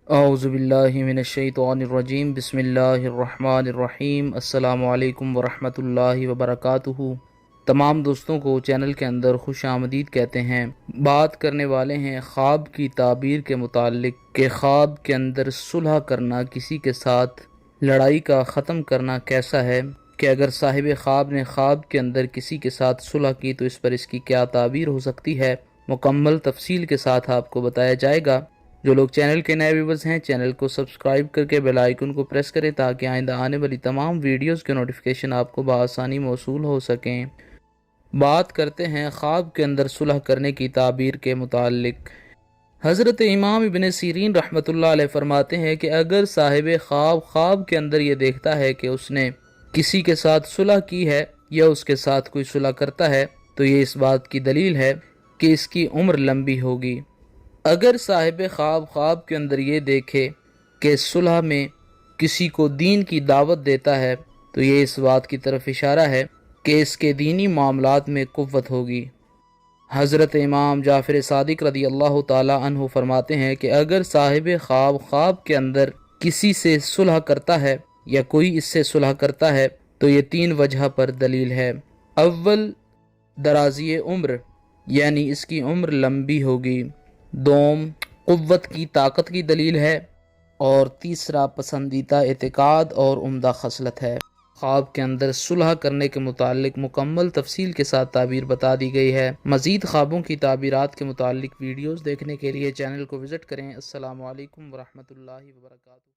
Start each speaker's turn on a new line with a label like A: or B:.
A: اعوذ باللہ من الشیطان الرجیم بسم اللہ الرحمن الرحیم السلام علیکم ورحمۃ اللہ وبرکاتہ۔ تمام دوستوں کو چینل کے اندر خوش آمدید کہتے ہیں۔ بات کرنے والے ہیں خواب کی تعبیر کے متعلق کہ خواب کے اندر صلح کرنا، کسی کے ساتھ لڑائی کا ختم کرنا کیسا ہے، کہ اگر صاحب خواب نے خواب کے اندر کسی کے ساتھ صلح کی تو اس پر اس کی کیا تعبیر ہو سکتی ہے، مکمل تفصیل کے ساتھ آپ کو بتایا جائے گا۔ جو لوگ چینل کے نئے ویورز ہیں، چینل کو سبسکرائب کر کے بیل آئیکن کو پریس کریں تاکہ آئندہ آنے والی تمام ویڈیوز کے نوٹیفیکیشن آپ کو بآسانی موصول ہو سکیں۔ بات کرتے ہیں خواب کے اندر صلح کرنے کی تعبیر کے متعلق۔ حضرت امام ابن سیرین رحمۃ اللہ علیہ فرماتے ہیں کہ اگر صاحب خواب کے اندر یہ دیکھتا ہے کہ اس نے کسی کے ساتھ صلح کی ہے یا اس کے ساتھ کوئی صلح کرتا ہے تو یہ اس بات کی دلیل ہے کہ اس کی عمر لمبی ہوگی۔ اگر صاحب خواب کے اندر یہ دیکھے کہ صلح میں کسی کو دین کی دعوت دیتا ہے تو یہ اس بات کی طرف اشارہ ہے کہ اس کے دینی معاملات میں قوت ہوگی۔ حضرت امام جعفر صادق رضی اللہ تعالی عنہ فرماتے ہیں کہ اگر صاحب خواب کے اندر کسی سے صلح کرتا ہے یا کوئی اس سے صلح کرتا ہے تو یہ 3 وجہ پر دلیل ہے۔ اول، درازی عمر، یعنی اس کی عمر لمبی ہوگی۔ دوم، قوت کی طاقت کی دلیل ہے۔ اور تیسرا، پسندیدہ اعتقاد اور عمدہ خصلت ہے۔ خواب کے اندر صلح کرنے کے متعلق مکمل تفصیل کے ساتھ تعبیر بتا دی گئی ہے۔ مزید خوابوں کی تعبیرات کے متعلق ویڈیوز دیکھنے کے لیے چینل کو وزٹ کریں۔ السلام علیکم ورحمۃ اللہ وبرکاتہ۔